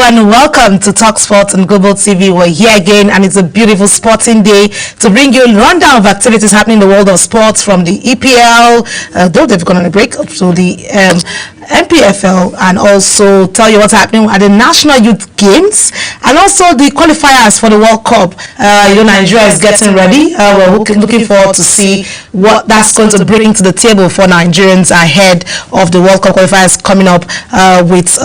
and welcome to Talk Sports on Global TV. We're here again, and it's a beautiful sporting day to bring you a rundown of activities happening in the world of sports, from the EPL, though they've gone on a break, up to the MPFL, and also tell you what's happening at the National Youth Games and also the qualifiers for the World Cup. Nigeria is getting ready. We're looking forward to see what that's going to bring to the table for Nigerians ahead of the World Cup qualifiers coming up with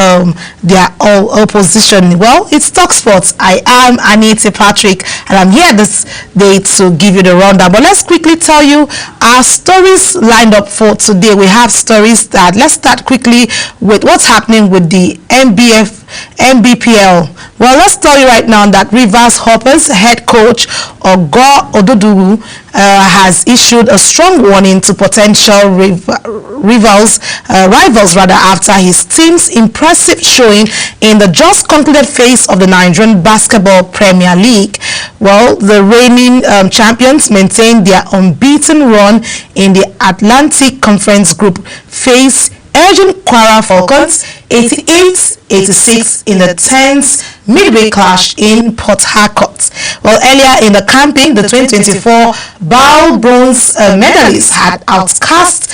their opposition. Well, it's Talk Sports. I am Anita Patrick, and I'm here this day to give you the rundown. But let's quickly tell you our stories lined up for today. We have stories that, let's start quickly with what's happening with the NBPL. Well, let's tell you right now that Rivers Hoppers head coach Ogo Ododuwu has issued a strong warning to potential rivals after his team's impressive showing in the just concluded phase of the Nigerian Basketball Premier League. Well, the reigning champions maintained their unbeaten run in the Atlantic Conference Group phase, urging Kwara Falcons 88-86 in the tense midway clash in Port Harcourt. Well, earlier in the campaign, the 2024 BAL bronze medalists had outcast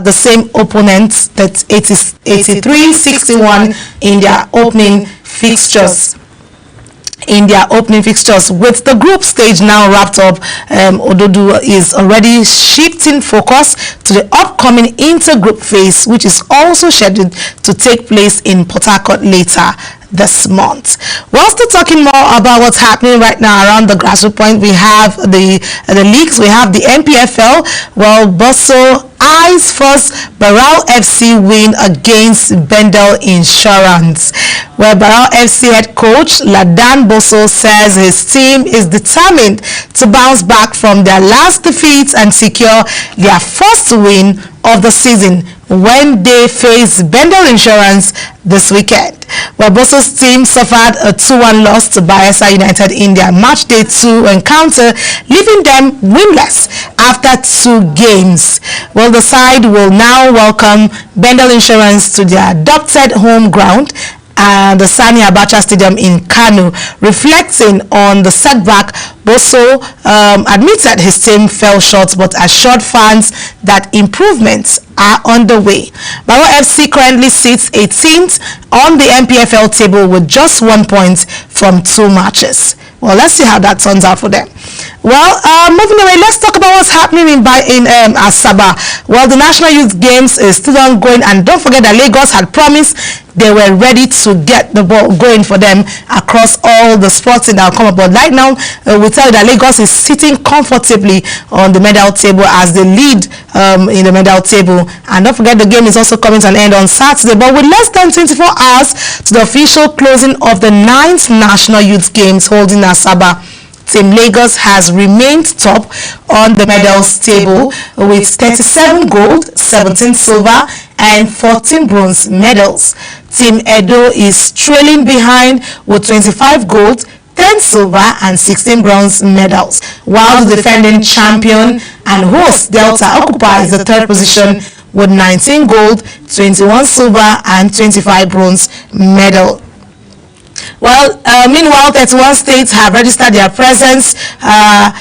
the same opponents, that 83-61 in their opening fixtures. With the group stage now wrapped up, Ododu is already shifting focus to the upcoming intergroup phase, which is also scheduled to take place in Port Harcourt later this month. We're still talking more about what's happening right now around the grassroots point. We have the leagues. We have the MPFL. Well, Bosso eyes first Barao FC win against Bendel Insurance, where Barao FC head coach Ladan Bosso says his team is determined to bounce back from their last defeat and secure their first win of the season when they face Bendel Insurance this weekend. Well, Bosso's team suffered a 2-1 loss to Bayelsa United in their match day 2 encounter, leaving them winless after 2 games. Well, the side will now welcome Bendel Insurance to their adopted home ground and the Sani Abacha Stadium in Kano. Reflecting on the setback, Bosso admitted his team fell short, but assured fans that improvements are underway. Barao FC currently sits 18th on the MPFL table with just 1 point from 2 matches. Well, let's see how that turns out for them. Well, moving away, let's talk about what's happening in Asaba. Well, the National Youth Games is still ongoing, and don't forget that Lagos had promised they were ready to get the ball going for them across all the sports that will come up. But right now, we tell you that Lagos is sitting comfortably on the medal table as they lead in the medal table. And don't forget, the game is also coming to an end on Saturday. But with less than 24 hours to the official closing of the 9th National Youth Games holding Asaba, Team Lagos has remained top on the medals table with 37 gold, 17 silver, and 14 bronze medals. Team Edo is trailing behind with 25 gold, 10 silver, and 16 bronze medals, while the defending champion and host Delta occupies the 3rd position with 19 gold, 21 silver, and 25 bronze medals. Well, meanwhile, 31 states have registered their presence at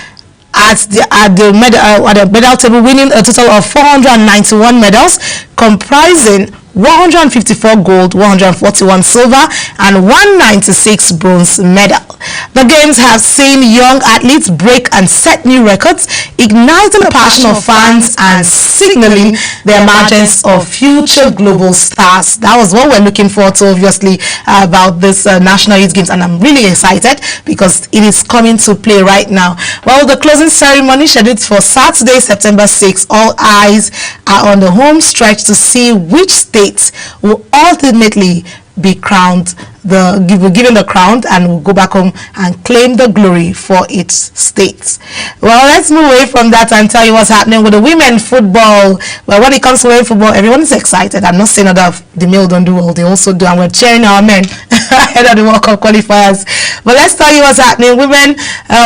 the medal table, winning a total of 491 medals, comprising 154 gold, 141 silver, and 196 bronze medal. The games have seen young athletes break and set new records, igniting the passion of fans and signaling the emergence of future global stars. That was what we're looking forward to, obviously, about this National Youth Games, and I'm really excited because it is coming to play right now. Well, the closing ceremony scheduled for Saturday, September 6th. All eyes are on the home stretch to see which states will ultimately be crowned, given the crown, and will go back home and claim the glory for its states. Well, let's move away from that and tell you what's happening with the women football. Well, when it comes to women football, everyone is excited. I'm not saying that the male don't do well, they also do, and we're cheering our men ahead of the World Cup qualifiers. But let's tell you what's happening. Women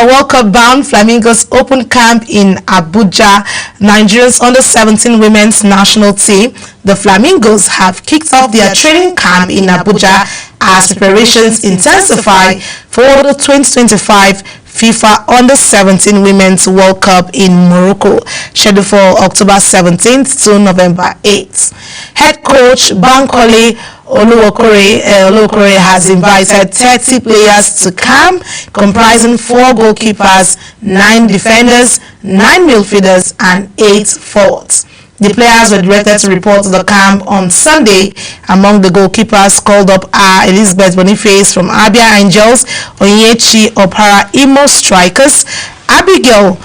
World Cup bound Flamingos open camp in Abuja. Nigeria's under-17 women's national team, the Flamingos, have kicked off their training camp in Abuja as preparations intensify for the 2025 FIFA Under-17 Women's World Cup in Morocco, scheduled for October 17th to November 8th. Head coach Bankole Oluokore has invited 30 players to camp, comprising 4 goalkeepers, 9 defenders, 9 midfielders, and 8 forwards. The players were directed to report to the camp on Sunday. Among the goalkeepers called up are Elizabeth Boniface from Abia Angels, Onyechi Opara Imo Strikers, Abigail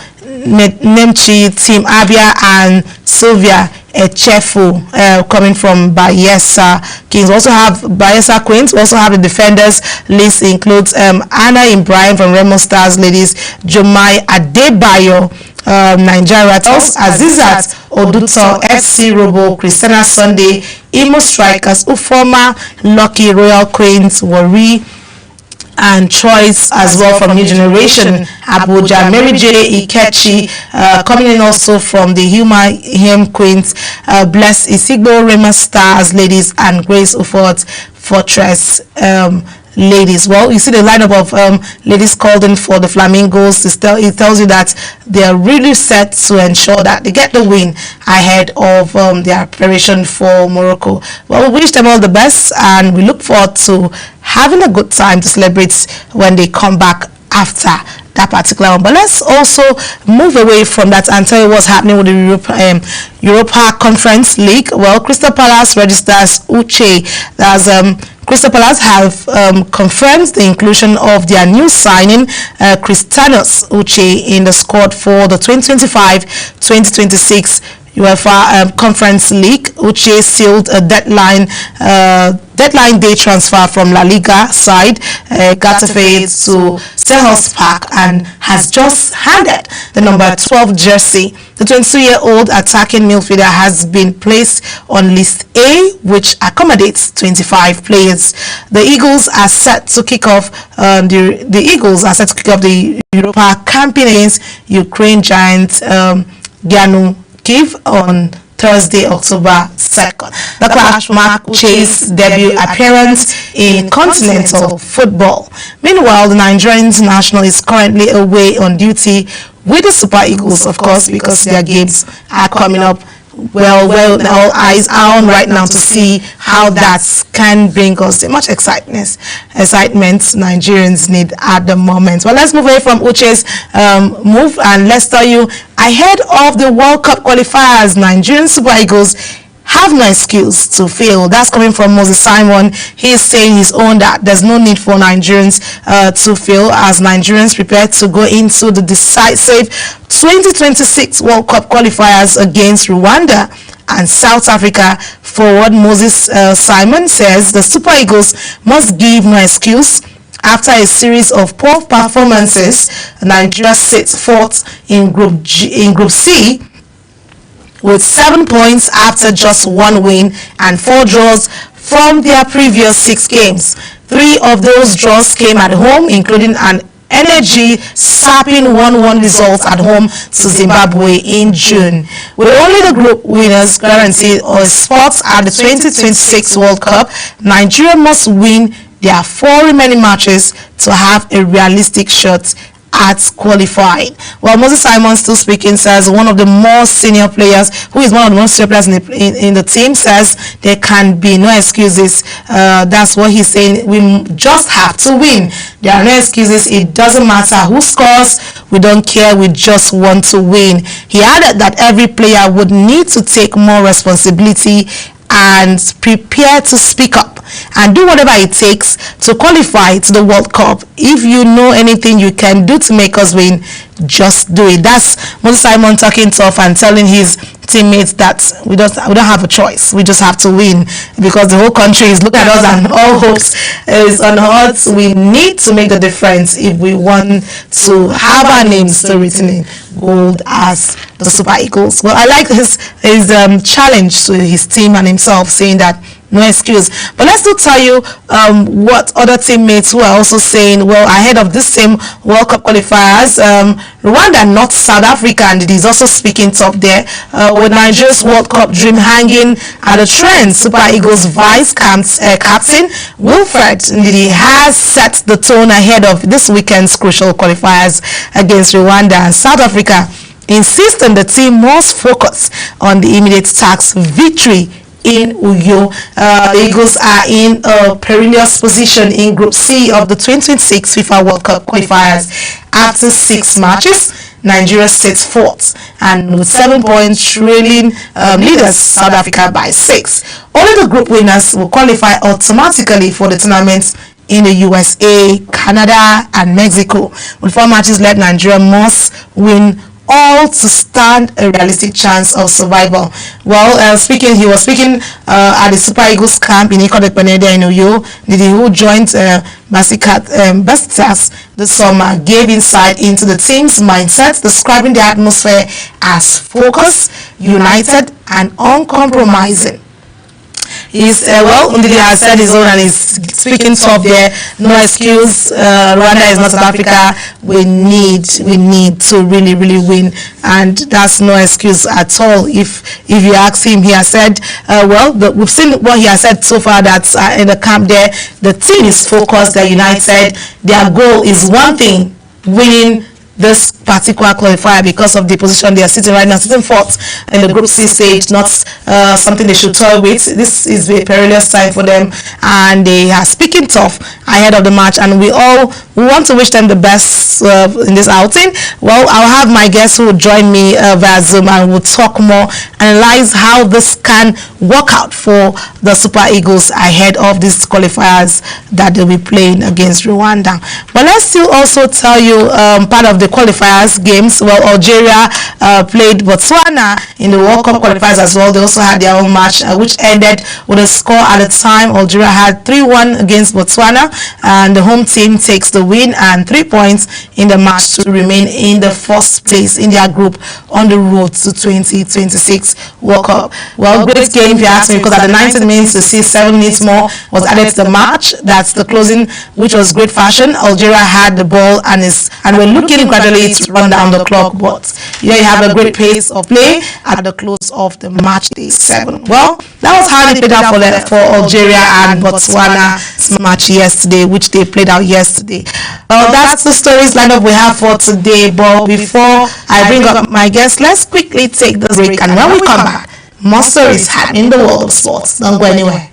Nemchi Team Abia, and Sylvia Echefu coming from Bayelsa Kings. Also have Bayelsa Queens. Also have the defenders list includes Anna Ibrahim from Remo Stars Ladies, Jomai Adebayo, Nigeria Rattles, Azizat Oduto, FC Robo, Christina Sunday, Imo Strikers, Ufoma, Lucky Royal Queens, Wari, and Choice as well from New Generation, Abuja, Mary J. Ikechi, coming in also from the Huma Him Queens, Bless Isigbo, Rema Stars Ladies, and Grace Ufort Fortress Ladies. Well, you see the lineup of ladies called in for the Flamingos. It tells you that they are really set to ensure that they get the win ahead of their preparation for Morocco. Well, we wish them all the best, and we look forward to having a good time to celebrate when they come back after that particular one. But let's also move away from that and tell you what's happening with the Europa Conference League. Well, Crystal Palace registers Uche. Crystal Palace have confirmed the inclusion of their new signing, Christianos Uche, in the squad for the 2025-2026 UEFA Conference League. Uche sealed a deadline day transfer from La Liga side Getafe to Selhurst Park and has just handed the number 12 jersey. The 22-year-old attacking midfielder has been placed on list A, which accommodates 25 players. The Eagles are set to kick off the Europa campaign Ukraine giant Gyanu Kiev on Thursday, October 2nd. The clash marked Uche's debut appearance in continental football. Meanwhile, the Nigerian international is currently away on duty with the Super Eagles, of course, because their games are coming up. Well, all eyes are on right now to see how that can bring us much excitement Nigerians need at the moment. Well, let's move away from Uche's move and let's tell you, ahead of the World Cup qualifiers, Nigerian Super Eagles have no excuse to fail. That's coming from Moses Simon. He is saying his own that there's no need for Nigerians to fail as Nigerians prepare to go into the decisive 2026 World Cup qualifiers against Rwanda and South Africa. Forward Moses Simon says the Super Eagles must give no excuse. After a series of poor performances, Nigeria sits fourth in Group C with 7 points after just 1 win and 4 draws from their previous 6 games. 3 of those draws came at home, including an energy-sapping 1-1 result at home to Zimbabwe in June. With only the group winners guaranteed a spot at the 2026 World Cup, Nigeria must win their 4 remaining matches to have a realistic shot at qualifying. Well, Moses Simon, still speaking, says one of the more senior players, who is one of the most senior players in the team, says there can be no excuses. That's what he's saying. We just have to win. There are no excuses. It doesn't matter who scores. We don't care. We just want to win. He added that every player would need to take more responsibility and prepare to speak up and do whatever it takes to qualify to the World Cup. If you know anything you can do to make us win, just do it. That's Moses Simon talking tough and telling his teammates that we don't have a choice. We just have to win because the whole country is looking at us and all hopes is on us. We need to make the difference if we want to have our names still written in gold as the Super Eagles. Well, I like his challenge to his team and himself, saying that no excuse. But let's still tell you what other teammates who are also saying, well, ahead of this same World Cup qualifiers, Rwanda, not South Africa, and it is also speaking top there, with Nigeria's World Cup dream hanging at the trend. Super Eagles vice captain Wilfred Ndidi has set the tone ahead of this weekend's crucial qualifiers against Rwanda, and South Africa insisting the team must focus on the immediate task, victory in Uyo. The Eagles are in a perilous position in Group C of the 2026 FIFA World Cup qualifiers. After 6 matches, Nigeria sits fourth and with 7 points trailing leaders South Africa by 6. Only the group winners will qualify automatically for the tournament in the USA, Canada and Mexico. With 4 matches left, Nigeria must win all to stand a realistic chance of survival. Well, he was speaking at the Super Eagles camp in Ikodepenede in Uyo. Ndidi, who joined Bestas this summer, gave insight into the team's mindset, describing the atmosphere as focused, united and uncompromising. Ndidi has said his own and is speaking tough there. No excuse. Rwanda is not South Africa. We need to really win, and that's no excuse at all. If you ask him, he has said, we've seen what he has said so far, that in the camp there, the team is focused, they're united. Their goal is one thing: winning this particular qualifier, because of the position they are sitting right now, sitting fourth in the Group C stage. Not something they should toy with. This is a perilous time for them, and they are speaking tough ahead of the match, and we want to wish them the best in this outing. Well, I'll have my guests who will join me via Zoom, and we'll talk more, analyze how this can work out for the Super Eagles ahead of these qualifiers that they'll be playing against Rwanda. But let's still also tell you part of the qualifiers games. Well, Algeria played Botswana in the World Cup qualifiers as well. They also had their own match, which ended with a score at the time. Algeria had 3-1 against Botswana, and the home team takes the win and 3 points in the match to remain in the first place in their group on the road to 2026 World Cup. Well, great game if you ask me, because at the 90th minute, to see 7 minutes more was added to the match. That's the closing, which was great fashion. Algeria had the ball and we're looking gradually to run down the clock, but here you have a great pace of play at the close of the match day 7. Well, that was how they played out for Algeria and Botswana's match yesterday, which they played out yesterday. Well, that's the stories lineup we have for today. But before I bring up my guests, let's quickly take this break, and when we come back, more stories happening in the world of sports. Don't go anywhere.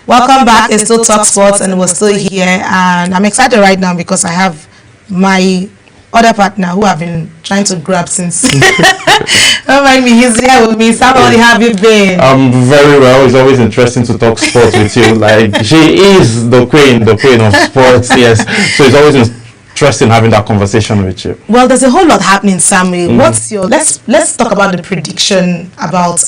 Welcome back. It's still Talk Sports, and we're still here. And I'm excited right now because I have my other partner who I've been trying to grab since. Don't mind me, he's here with me. Somebody, how have you been? I'm very well. It's always interesting to talk sports with you. Like, she is the queen of sports, yes. So it's always interesting having that conversation with you. Well, there's a whole lot happening, Sammy. What's your let's talk about the prediction about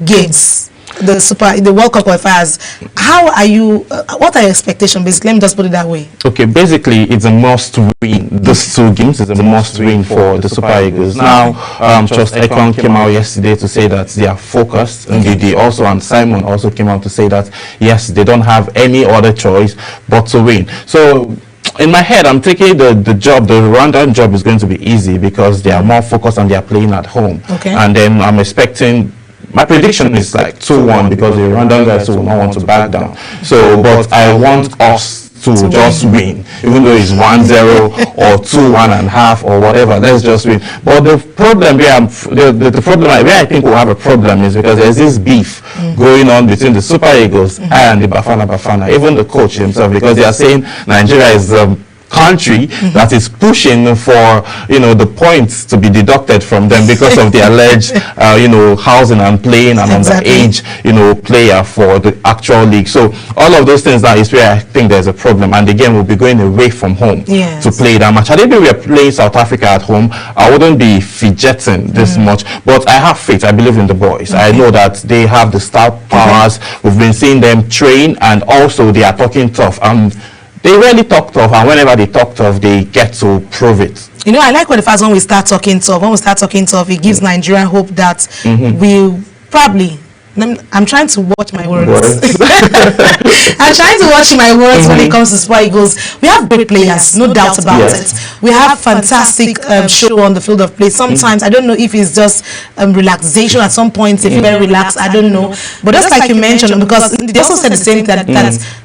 games. The World Cup qualifiers. How are you? What are your expectations? Basically, let me just put it that way. Okay, basically, it's a must-win. These two games is a must-win for the Super Eagles. Now, Trust Ekong came out yesterday to say that they are focused, and they also, and Simon also came out to say that yes, they don't have any other choice but to win. So, in my head, I'm thinking the Rwandan job is going to be easy because they are more focused and they are playing at home. Okay. And then I'm expecting. My prediction is like 2-1 because the Rwandan guys will not want to back down. So, but I want us to just win, even though it's 1-0 or 2-1.5 or whatever. Let's just win. But the problem where the problem where I think we'll have a problem is because there's this beef going on between the Super Eagles and the Bafana. Even the coach himself, because they are saying Nigeria is country that is pushing for the points to be deducted from them because of the alleged housing and playing and underage player for the actual league. So all of those things, that is where I think there's a problem, and the game will be going away from home to play that match. Had we were playing South Africa at home, I wouldn't be fidgeting this much, but I have faith. I believe in the boys. I know that they have the star powers. We've been seeing them train, and also they are talking tough. They really talk tough, and whenever they talk tough, they get to prove it. I like when we start talking tough. When we start talking tough, it gives Nigeria hope that we'll probably. I'm trying to watch my words. I'm trying to watch my words when it comes to Super Eagles. We have great players, no doubt about it. We have fantastic show on the field of play. Sometimes, I don't know if it's just relaxation at some point, if very relaxed, I don't know. But just like you mentioned, because they also said the same thing,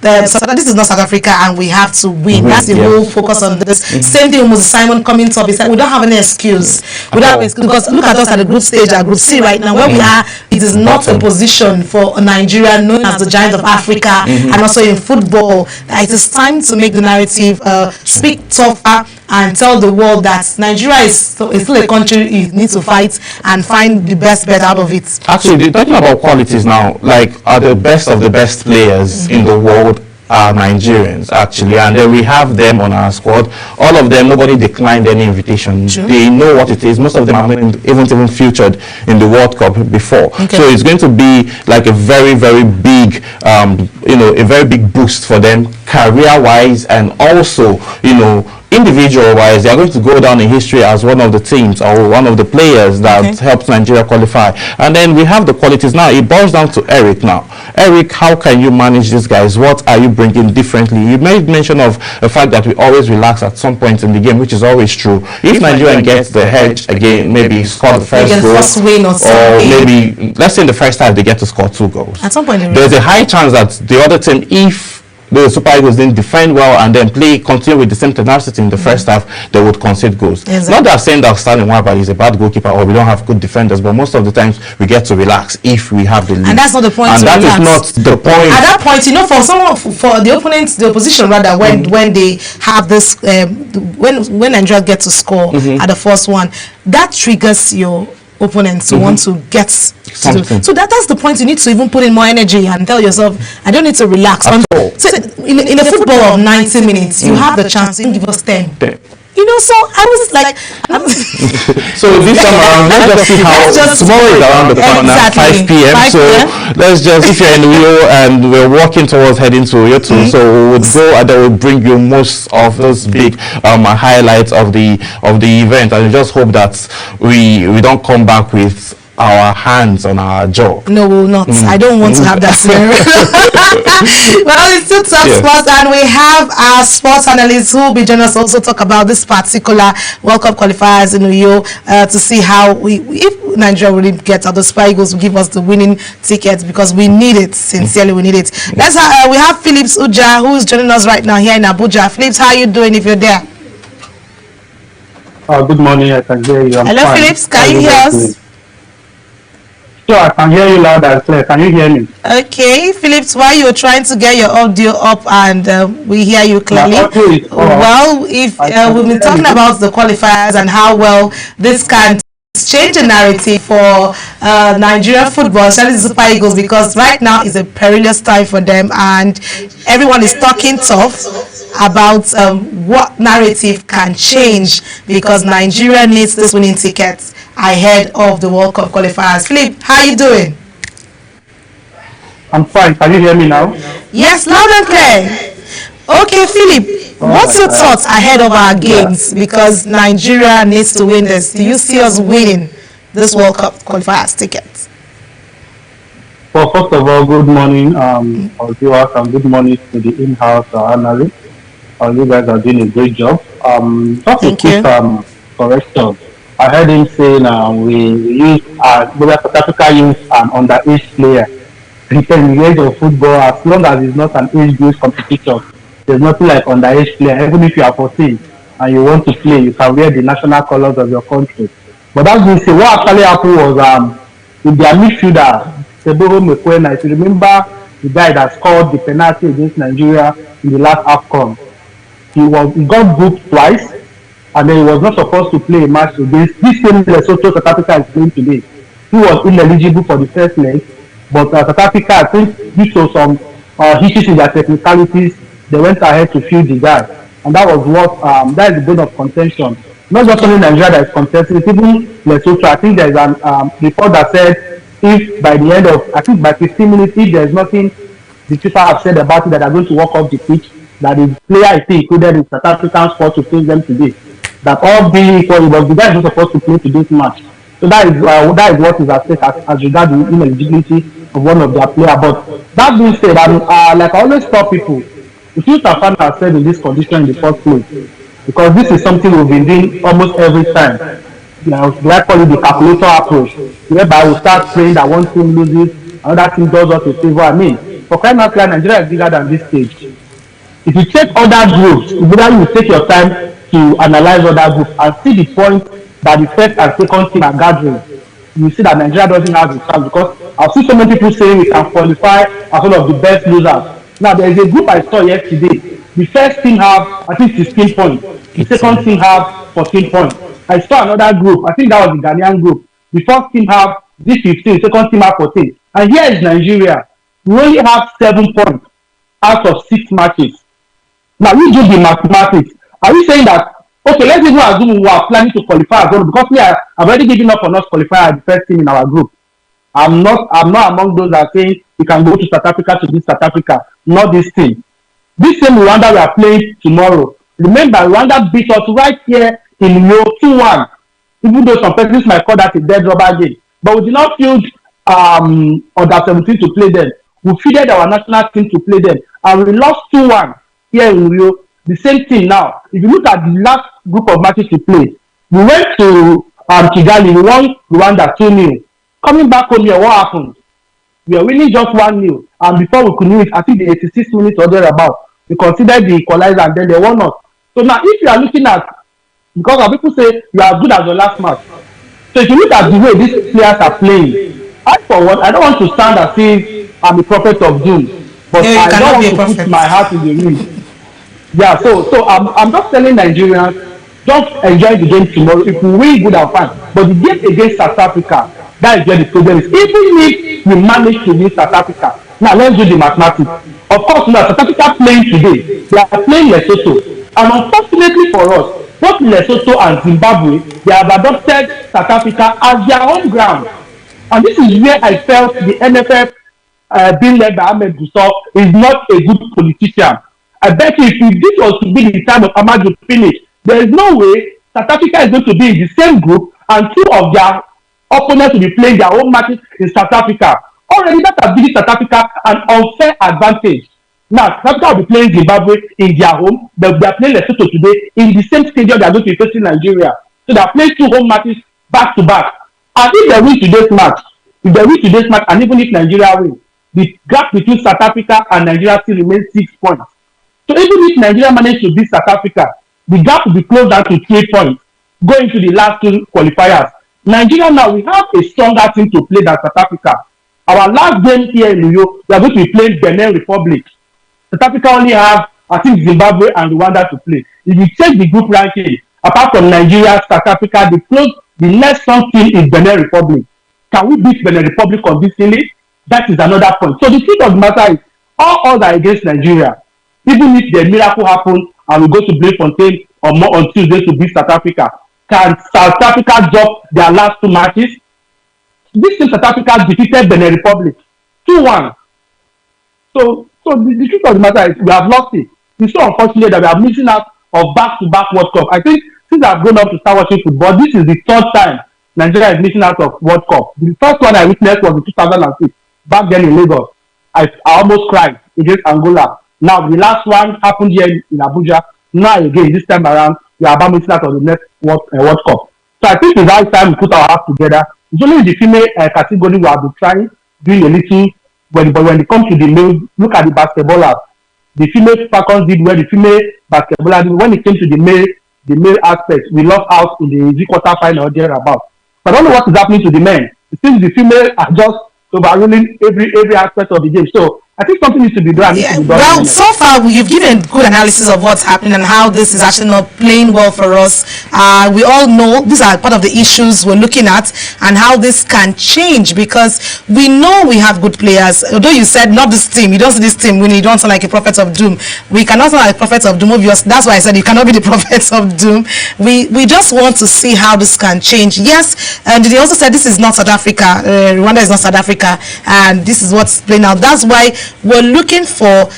that this is not South Africa and we have to win. That's the whole focus on this. Same thing with Simon coming top. He said, we don't have any excuse. Because look at us at the group stage, at Group C right now, where we are, it is not a position for Nigeria, known as the giant of Africa, and also in football. It is time to make the narrative speak tougher and tell the world that Nigeria is still a country you need to fight and find the best bet out of it. Actually, talking about qualities now, like are the best of the best players in the world are Nigerians, actually, and then we have them on our squad. All of them, nobody declined any invitation. They know what it is. Most of them haven't even featured in the World Cup before. So it's going to be like a very, very big, a very big boost for them career-wise, and also, individual-wise, they are going to go down in history as one of the teams or one of the players that helped Nigeria qualify. And then we have the qualities. Now, it boils down to Eric now. Eric, how can you manage these guys? What are you bringing differently? You made mention of the fact that we always relax at some point in the game, which is always true. If Nigeria gets the hedge again, maybe score the first goal, or maybe, let's say in the first half, they get to score 2 goals. At some point, there's a high chance that the other team, if the Super Eagles didn't defend well and then continue with the same tenacity in the first half, they would concede goals. Not that saying that Stanley Nwaba is a bad goalkeeper or we don't have good defenders, but most of the times we get to relax if we have the lead. And that's not the point. And that is not the point. At that point, for the opponents, the opposition rather, when they have this, when Nigeria get to score at the first one, that triggers your opponents to want to get something. So that's the point. You need to even put in more energy and tell yourself, I don't need to relax. So in a football of 90 minutes, you have the chance to give us 10. So I was like, so this time around, let's just see how tomorrow is around the corner, 5 p.m. So let's just, if you're in Rio and we're walking towards heading to Rio too, so we would go and then we'll bring you most of those big highlights of the event, and we just hope that we don't come back with our hands on our jaw. No, we will not. I don't want to have that scenario. Well, it's still Talk Sports, and we have our sports analysts who will be joining us also talk about this particular World Cup qualifiers in Rio to see how if Nigeria really gets out, the Super Eagles will give us the winning tickets, because we need it. Sincerely, we need it. Let's we have Phillips Uja, who is joining us right now here in Abuja. Phillips, how are you doing if you're there? Good morning. I can hear you. Hello, Phillips. Can you hear us? So I can hear you loud and clear. Can you hear me? Okay, Phillips, while you're trying to get your audio up and we hear you My clearly. audio is off. Well, if I can we've been hear talking you. about the qualifiers and how well this can change the narrative for Nigerian football, especially the Super Eagles, because right now is a perilous time for them and everyone is talking tough about what narrative can change because Nigeria needs this winning ticket ahead of the World Cup qualifiers. Philip, how you doing? I'm fine. Can you hear me now? Yes, loud and clear. Okay, Philip, All what's your right. thoughts ahead of our games? Because Nigeria needs to win this. Do you see us winning this World Cup qualifiers ticket? Well, first of all, good morning, our viewers, and good morning to the in-house analysts. You guys are doing a great job. Just a Thank quick you. correction. I heard him saying we use South Africa use an underage player. He said in the age of football, as long as it's not an age-based competition, there's nothing like underage player. Even if you are 14 and you want to play, you can wear the national colors of your country. But that being said, what actually happened was with their midfielder, Seboro Mekwena, if you remember the guy that scored the penalty against Nigeria in the last AFCON, he got booked twice and then he was not supposed to play a match against this same Lesotho South Africa is playing today. He was ineligible for the first leg, but South Africa, I think due to some issues in their technicalities, they went ahead to field the guy, and that was what that is the bone of contention. Not just only Nigeria that is contesting, it's even Lesotho. I think there is an report that said if by the end of I think by 15 minutes, if there is nothing the FIFA have said about it that are going to walk off the pitch, that the player is still included in South African squad to face them today. That all being equal, it was the guy who was supposed to play today's match. So that is what is at stake as regards the ineligibility of one of their players. But that being said, like I always tell people, we should have found ourselves in this condition in the first place because this is something we've been doing almost every time. I call it the calculator approach, whereby we start praying that one team loses, another team does us a favor. I mean, for crying out loud, Nigeria is bigger than this stage. If you check other groups, either you take your time to analyze other groups and see the point that the first and second team are gathering, you see that Nigeria doesn't have the chance because I've seen so many people saying we can qualify as one of the best losers. Now there is a group I saw yesterday. The first team have I think 16 points. The second team have 14 points. I saw another group. I think that was the Ghanaian group. The first team have this 15, second team have 14. And here is Nigeria. We only have 7 points out of 6 matches. Now we do the mathematics. Are we saying that okay, let's even assume we are planning to qualify as well because I've already given up on us qualify as the first team in our group. I'm not among those that are saying we can go to South Africa to beat South Africa. Not this team. This same Rwanda we are playing tomorrow. Remember, Rwanda beat us right here in Rio 2-1. Even though some persons might call that a dead rubber game. But we did not field under 17 to play them. We fielded our national team to play them. And we lost 2-1 here in Rio. The same thing now. If you look at the last group of matches we played, we went to Kigali, we won Rwanda 2-0. Coming back home here, what happened? We are winning just 1-0. And before we could win it, I think the 86 minutes or thereabout, we considered the equalizer and then they won us. So now if you are looking at, because some people say you are as good as your last match. So if you look at the way these players are playing, I for one, I don't want to stand as if I'm a prophet of doom. But I don't want to put my heart in the ring. Yeah, so I'm just telling Nigerians, just enjoy the game tomorrow. If we win, good and fine. But the game against South Africa, that is where the problem is. Even if we manage to win South Africa, now let's do the mathematics. Of course, now South Africa playing today, they are playing Lesotho. And unfortunately for us, both Lesotho and Zimbabwe, they have adopted South Africa as their home ground. And this is where I felt the NFF being led by Ahmed Gusau is not a good politician. I bet you if this was to be the time of Amadu finish, there is no way South Africa is going to be in the same group and 2 of their opponents will be playing their own matches in South Africa. Already that has given South Africa an unfair advantage. Now, South Africa will be playing Zimbabwe in their home, but they are playing Lesotho today in the same stadium they are going to be facing Nigeria. So they are playing 2 home matches back to back. And if they win today's match, and even if Nigeria wins, the gap between South Africa and Nigeria still remains 6 points. So even if Nigeria manages to beat South Africa, the gap will be closed down to 3 points going to the last 2 qualifiers. Nigeria now, we have a stronger team to play than South Africa. Our last game here in Rio, we are going to be playing Benin Republic. South Africa only have, I think, Zimbabwe and Rwanda to play. If you check the group ranking, apart from Nigeria, South Africa, the next strong team is Benin Republic. Can we beat Benin Republic convincingly? That is another point. So the truth of the matter is, all odds are against Nigeria. Even if the miracle happens and we go to Bloemfontein on Tuesday to beat South Africa, can South Africa drop their last 2 matches? This team, South Africa, defeated Benin Republic 2-1. So the truth of the matter is we have lost it. It's so unfortunate that we are missing out of back-to-back World Cup. I think since I've grown up to start watching football, this is the 3rd time Nigeria is missing out of World Cup. The first one I witnessed was in 2006, back then in Lagos. I almost cried against Angola. Now the last one happened here in Abuja. Now again, this time around, we are about missing out of the next World Cup. So I think it's high time we put our hearts together. It's only the female category we have been trying, doing a little. But when it comes to the male, look at the basketballers. The female Falcons did well. The female basketballers did. When it came to the male aspect, we lost out in the quarter final or thereabout. So I don't know what is happening to the men. It seems the female are just overruling every aspect of the game. So I think something needs to be done. Yeah, well, so far you've given good analysis of what's happening and how this is actually not playing well for us. We all know these are part of the issues we're looking at and how this can change, because we know we have good players. Although you said not this team, you don't see this team when you don't sound like a prophet of doom. We cannot sound like prophets of doom. Obviously, that's why I said you cannot be the prophets of doom. We just want to see how this can change. Yes, and they also said this is not South Africa. Rwanda is not South Africa, and this is what's playing out. That's why we're looking for.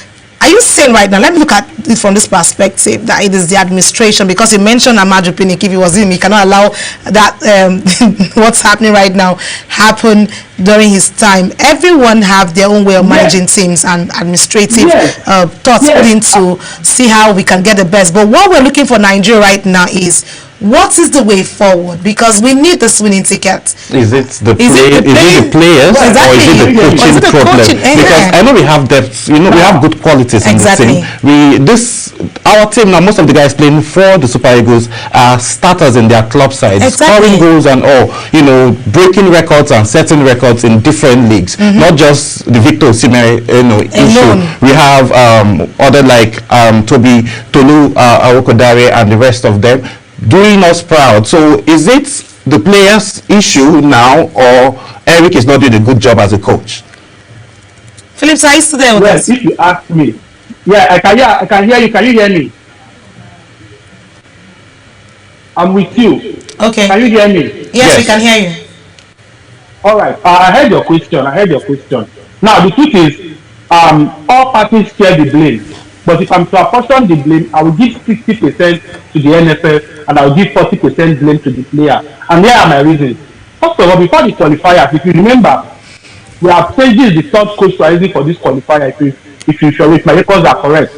Are you saying right now, let me look at it from this perspective, that it is the administration, because you mentioned Ahmad Pinnick, if he was him, he cannot allow that what's happening right now happen during his time. Everyone have their own way of managing teams and administrative thoughts put into see how we can get the best. But what we're looking for Nigeria right now is, what is the way forward? Because we need this winning ticket. Is it the players, well, exactly. or is it the coaching problem? Because I know we have depth, we have good qualities in the team. Our team now, most of the guys playing for the Super Eagles are starters in their club side, scoring goals and all, breaking records and setting records in different leagues, not just the Victor Osimhen, issue. We have other like Toby Tolu Awokodare and the rest of them doing us proud. So is it the players' issue now, or Eric is not doing a good job as a coach? Phillips, are you still there with us? If you ask me, I can hear you. Can you hear me? I'm with you. Okay. Can you hear me? Yes, we can hear you. All right. I heard your question. Now the truth is, all parties share the blame. But if I'm to apportion the blame, I will give 60% to the NFL and I will give 40% blame to the player. And here are my reasons. First of all, before the qualifiers, if you remember, we have said this is the 3rd coach we are using for this qualifier. If my records are correct,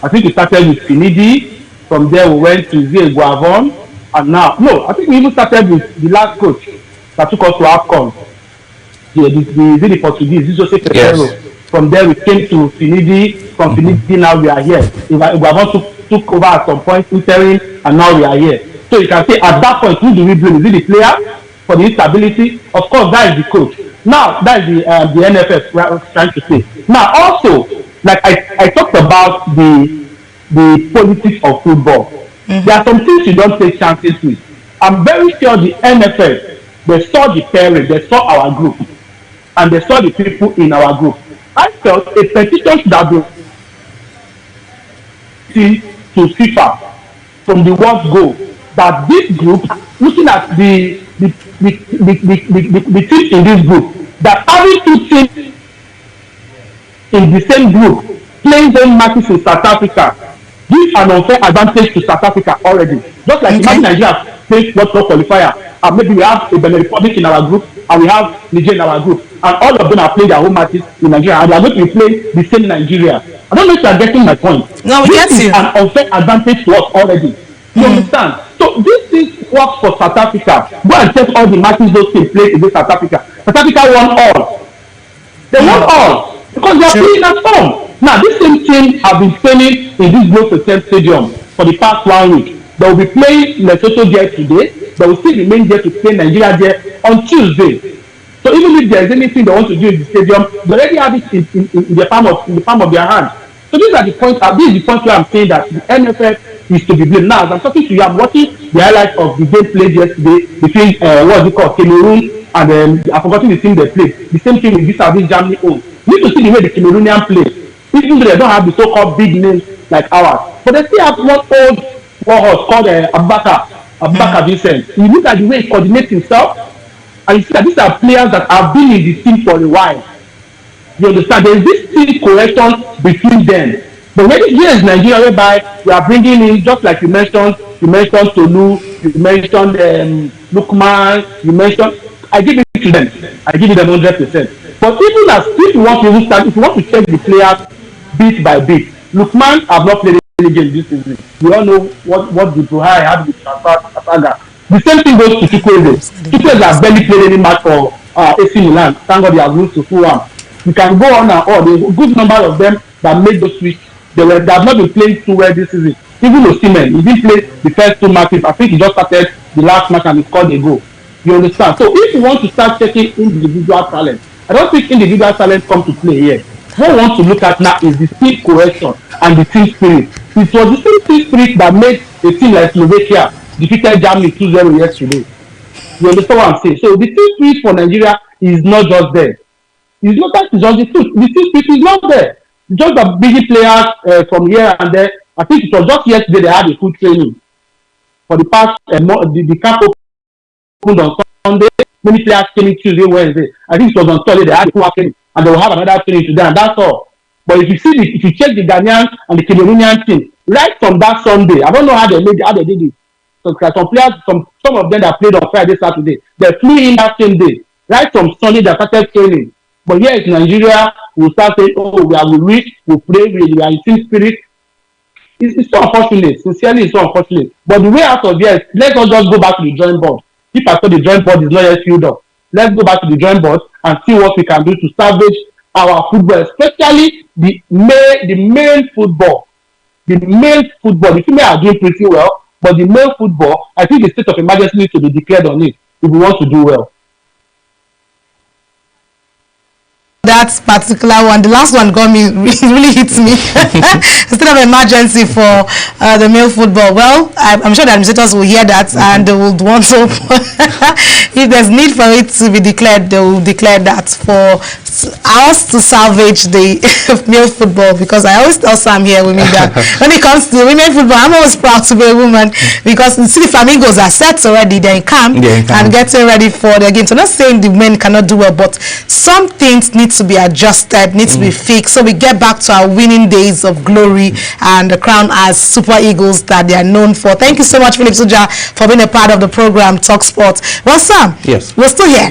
I think we started with Finidi. From there, we went to Zé Guavon, and now I think we even started with the last coach that took us to AFCON. The Portuguese, Jose Pereiro. From there, we came to Finidi. From Finidi, now we are here. Guavon took over at some point, interim, and now we are here. So you can say at that point, who do we blame? Is it the player for the instability? Of course, that is the coach. Now, that is the NFF we are trying to say. Now, also, like I talked about the politics of football. There are some things you don't take chances with. I'm very sure the NFF, they saw the parents, they saw our group, and they saw the people in our group. I felt a petition should have been to FIFA from the word go that this group, looking at the teams in this group, that having 2 teams in the same group playing them matches in South Africa gives an unfair advantage to South Africa already. Just like imagine Nigeria plays World Cup qualifier, and maybe we have a Benin Republic in our group and we have Niger in our group, and all of them are playing their home matches in Nigeria, and they are going to be playing the same Nigeria. I don't know if you are getting my point. No, we get you. This is an unfair advantage to us already. You understand? So this thing works for South Africa. Go and check all the matches those teams played against South Africa. South Africa won all. They won all because they are playing at home. Now this same team have been training in this Bloemfontein Stadium for the past 1 week. They will be playing Lesotho there today. but will still remain there to play Nigeria there on Tuesday. So even if there is anything they want to do in the stadium, they already have it in the palm of their hand. So these are the points. This is the point where I'm saying that the NFF is to be blamed. Now, as I'm talking to you, I'm watching the highlights of the game played yesterday between what's it called, Cameroon and I've forgotten the team they played. The same thing with this Germany own. You need to see the way the Cameroonian play. Even though they don't have the so-called big names like ours, but they still have one old warhorse called Abubakar Vincent. You look at the way he coordinates himself, and you see that these are players that have been in the team for a while. You understand? There is this team cohesion between them. But here is Nigeria, whereby we are bringing in, just like you mentioned Tolu, you mentioned Lukman, you mentioned. I give it to them. I give it them 100%. But even as if you want to check the players bit by bit, Lukman have not played any game this season. We all know what the Buhari had with Saga. The same thing goes to Chukwueze. Chukwueze has barely played any match for AC Milan. Thank God they have moved to Fulham. You can go on and on. There's a good number of them that made the switch. They have not been playing too well this season. Even Osimhen, he didn't play the first two matches. I think he just started the last match and he scored a goal. You understand? So if you want to start checking individual talent, I don't think individual talent come to play here. What we want to look at now is the team cohesion and the team spirit. It was the same team spirit that made a team like Slovakia defeated Germany 2-0 yesterday. You understand what I'm saying? So the team spirit for Nigeria is not just there. It's not that it's just the truth. The team spirit is not there. Just the busy players from here and there. I think it was just yesterday they had a full training. For the past the camp opened on Sunday. Many players came in Tuesday, Wednesday. I think it was on Thursday they had a full training, and they will have another training today, and that's all. But if you check the Ghanaian and the Cameroonian team, right from that Sunday, I don't know how they did it. So some players, some of them that played on Friday, Saturday, they flew in that same day. Right from Sunday, they started training. But here in Nigeria, we'll start saying, oh, we reach, we pray, we are in team spirit. It's so unfortunate. Sincerely, it's so unfortunate. But the way out of here is, let's not just go back to the drawing board. If I thought the drawing board is not yet filled up, let's go back to the drawing board and see what we can do to salvage our football, especially the male football. The male football, the female are doing pretty well, but the male football, I think the state of emergency needs to be declared on it if we want to do well. That particular one, the last one got me, really hits me. Instead of emergency for the male football. Well, I'm sure the administrators will hear that and they will want to, if there's need for it to be declared, they will declare that for us to salvage the male football, because I always tell Sam here with me that when it comes to women football, I'm always proud to be a woman, because you see the flamingos are set already, they're in camp and getting ready for the game. So not saying the men cannot do well, but some things need to be adjusted, need to be fixed, so we get back to our winning days of glory and the crown as Super Eagles that they are known for. Thank you so much, Philip Suja, for being a part of the program Talk Sports. Well, Sam, yes, we're still here,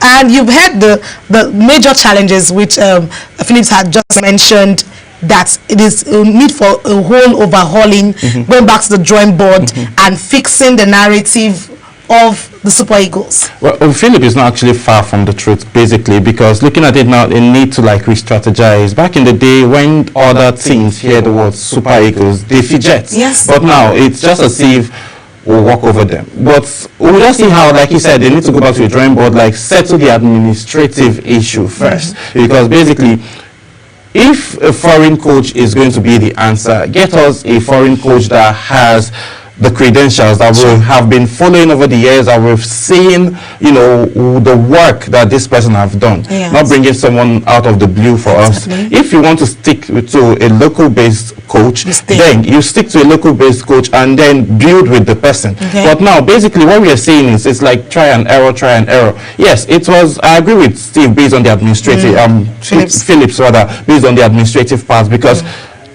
and you've heard the major challenges which Philip had just mentioned, that it is a need for a whole overhauling, going back to the drawing board and fixing the narrative of the Super Eagles. Well, Philip is not actually far from the truth, basically, because looking at it now, they need to like re-strategize. Back in the day, when other teams hear the word Super Eagles, they fidget. Yes. But now it's just as if we'll walk over them. But we'll just see how, like you said, they need to go back to the drawing board, like settle the administrative issue first, because basically, if a foreign coach is going to be the answer, get us a foreign coach that has the credentials, that we have been following over the years, that we've seen, you know, the work that this person have done. Not bringing someone out of the blue for us. If you want to stick to a local-based coach, then you stick to a local-based coach and then build with the person. But now, basically, what we are saying is it's like try and error. Yes, it was, I agree with Steve, based on the administrative, Phillips rather, based on the administrative part, because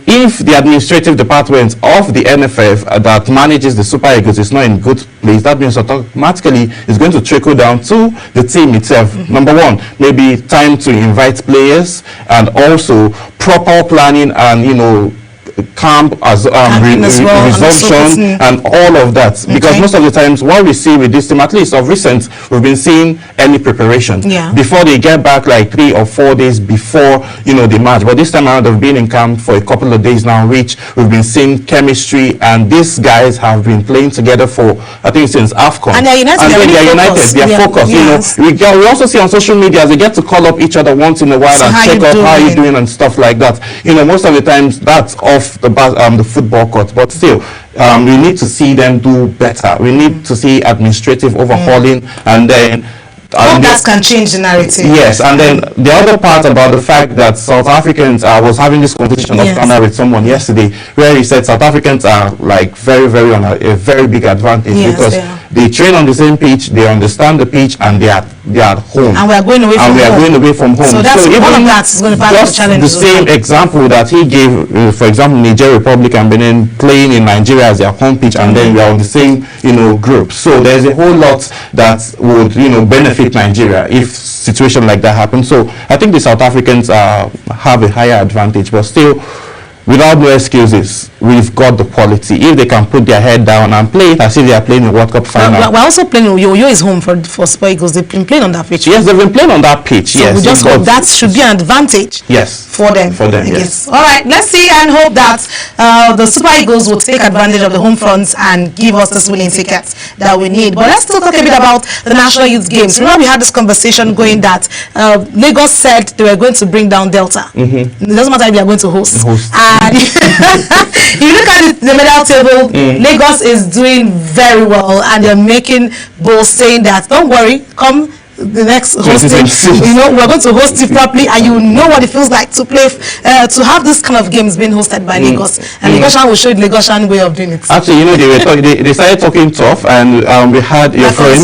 if the administrative department of the NFF that manages the Super Eagles is not in good place, that means automatically it's going to trickle down to the team itself. Number one, maybe time to invite players, and also proper planning and, you know, camp as resumption and all of that, because most of the times what we see with this team, at least of recent, we've been seeing any preparation before they get back, like 3 or 4 days before the match. But this time around they've been in camp for a couple of days now, which we've been seeing chemistry, and these guys have been playing together for, I think, since AFCON, and they're united, they're focused. We also see on social media they get to call up each other once in a while and check up how you doing and stuff like that. Most of the times that's off the football court, but still we need to see them do better. We need to see administrative overhauling, and then that can change the narrative. Yes, and then the other part about the fact that South Africans, I was having this conversation of camera with someone yesterday, where he said South Africans are like very, very on a very big advantage, because they train on the same pitch, they understand the pitch, and they are at home. And we are going away from home. So that's one of that is going to be the challenge. The same example that he gave, for example, Niger Republic and Benin playing in Nigeria as their home pitch, and then we are on the same group. So there's a whole lot that would benefit Nigeria if situation like that happens. So I think the South Africans have a higher advantage, but still, without no excuses, we've got the quality. If they can put their head down and play it as if they are playing a World Cup final. We're also playing. Yo is home for Super Eagles. They've been playing on that pitch. Yes, they've been playing on that pitch. So we just hope that should be an advantage. Yes. For them. Yes. All right. Let's see and hope that the Super Eagles will take advantage of the home fronts and give us this winning ticket that we need. But let's still talk a bit about the National Youth Games. Remember, we had this conversation going that Lagos said they were going to bring down Delta. It doesn't matter if they are going to host. And if you look at the medal table, Lagos is doing very well, and they're making bold, saying that don't worry, come the next hosting, we're going to host it properly, and you know what it feels like to play, to have this kind of games being hosted by Lagos. And Lagosian will show the Lagosian way of doing it. Actually, they started talking tough, and we had your friend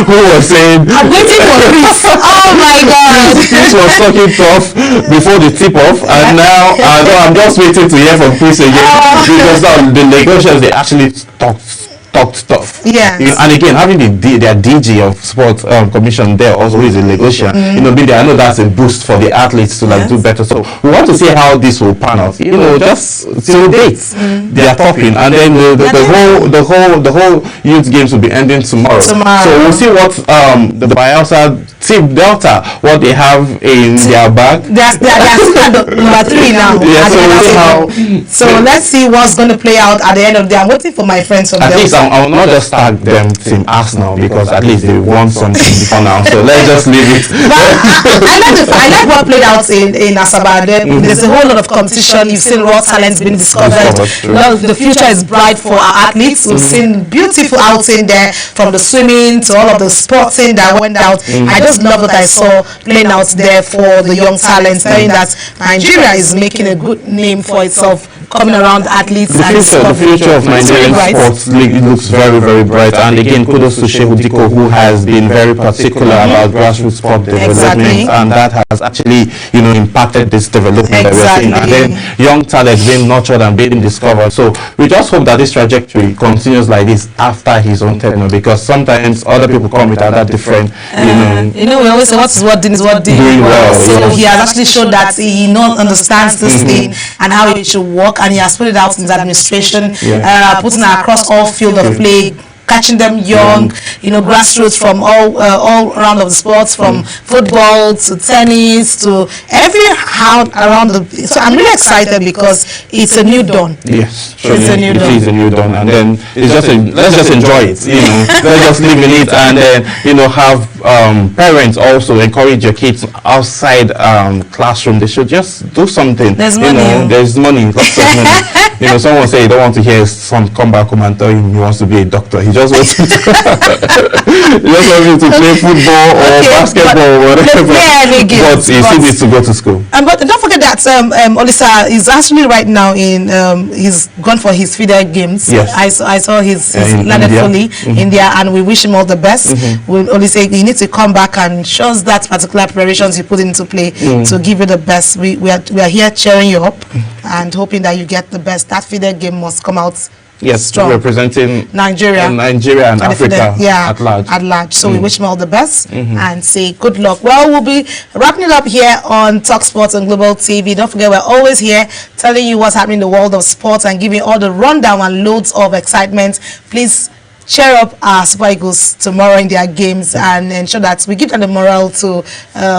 who was saying, I'm waiting for Chris. Oh my God. Chris was talking tough before the tip-off, and now I'm just waiting to hear from Chris again, because now the Lagosians, they actually talked stuff. And again, having their DG of Sports Commission there also is a Lagosian. I know that's a boost for the athletes to do better. So we want to see how this will pan out. Just till dates, they are topping, and then the whole youth games will be ending tomorrow. So we'll see what the Bayelsa Team Delta, what they have in their bag. They're number 3 now. So let's see what's going to play out at the end of the day. I'm waiting for my friends from Delta. I will not just tag them Team Arsenal, because at least they won something before now. So let's just leave it. I like what played out in Asaba. There's a whole lot of competition. You've seen raw talents being discovered. The future is bright for our athletes. We've seen beautiful outing there, from the swimming to all of the sporting that went out. I just love what I saw playing out there for the young talents, saying that Nigeria is making a good name for itself, coming around athletes. The future of Nigerian sports league looks very, very bright. And again, kudos to Shehu Diko, who has been very particular about grassroots sport development, and that has actually, impacted this development that we're seeing. And then young talent being nurtured and being discovered. So we just hope that this trajectory continues like this after his own tenure, because sometimes other people come with other different, we always say what is what doing is what doing well. So he has actually shown that he understands this thing and how it should work, and he has put it out in his administration, putting it across all field of play, catching them young, grassroots from all around of the sports, from football to tennis to every around the. So I'm really excited because it's a new dawn. Yes, sure, it's a new dawn. It is a new dawn, and then it's just let's just enjoy it. Let's just live in it, and then have parents also encourage your kids outside classroom. They should just do something. There's money. There's money, lots of money. Someone say you don't want to hear his son come back home and tell him he wants to be a doctor. He just wants to play football or basketball or whatever. But he still needs to go to school. But don't forget that Olisa is actually right now he's gone for his FIDE games. Yes. I saw he's landed fully in India, and we wish him all the best. We'll only say he needs to come back and show us that particular preparations you put into play to give you the best. We are here cheering you up and hoping that you get the best. That FIDE game must come out Yes, strong. representing Nigeria and Africa at large. So we wish him all the best and say good luck. Well, we'll be wrapping it up here on Talk Sports on Global TV. Don't forget, we're always here telling you what's happening in the world of sports and giving all the rundown and loads of excitement. Please cheer up our Super Eagles tomorrow in their games and ensure that we give them the morale to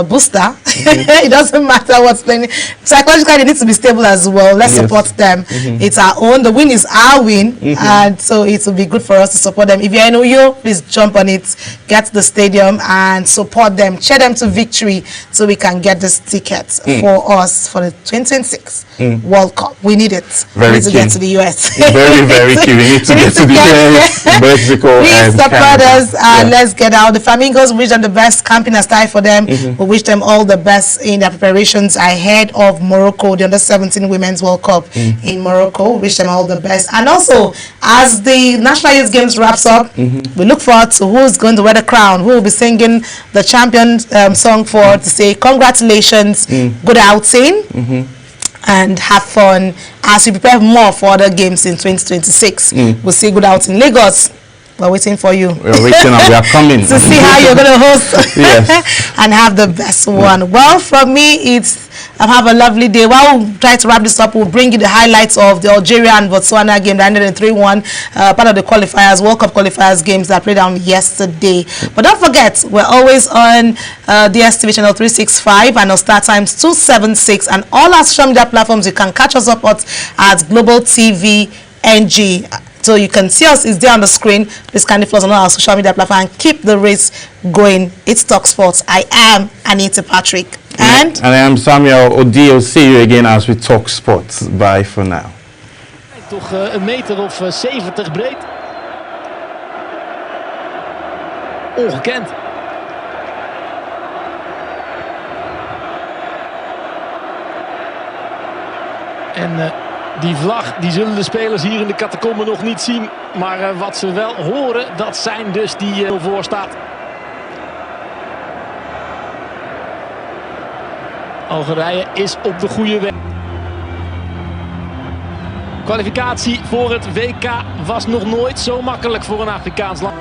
booster. It doesn't matter what's playing. Psychologically, they need to be stable as well. Let's support them. It's our own. The win is our win, and so it will be good for us to support them. If you're in Uyo, please jump on it, get to the stadium and support them. Cheer them to victory so we can get this ticket for us for the 2026 World Cup. We need it. Very we need to get to the US. Very, very key. We need to get to the US, Mexico, please and support Canada. us and let's get out. The Flamingos, we wish them the best. Camping has started for them. We wish them all the best in their preparations ahead of Morocco, the Under-17 Women's World Cup in Morocco. We wish them all the best. And also, as the National Youth Games wraps up, we look forward to who's going to wear the crown, who will be singing the champion song to say congratulations, good outing, and have fun as we prepare more for other games in 2026. We'll see good outing. Lagos, we're waiting for you. We're waiting and we are coming to see how you're going to host and have the best one. Well, from me, it's have a lovely day. While we try to wrap this up, we'll bring you the highlights of the Algeria and Botswana game that ended in 3-1, part of the qualifiers, World Cup qualifiers games that played on yesterday. But don't forget, we're always on DSTV channel 365 and our start times 276, and all our social media platforms. You can catch us up at Global TV NG. So you can see us, it's there on the screen. Please kindly follow us on our social media platform and keep the race going. It's Talk Sports. I am Anita Patrick. And I am Samuel Odio. See you again as we talk sports. Bye for now. Toch een meter of 70 breed. Ongekend. En die vlag, die zullen de spelers hier in de catacomben nog niet zien. Maar wat ze wel horen, dat zijn dus die voor staat. Algerije is op de goede weg. Kwalificatie voor het WK was nog nooit zo makkelijk voor een Afrikaans land.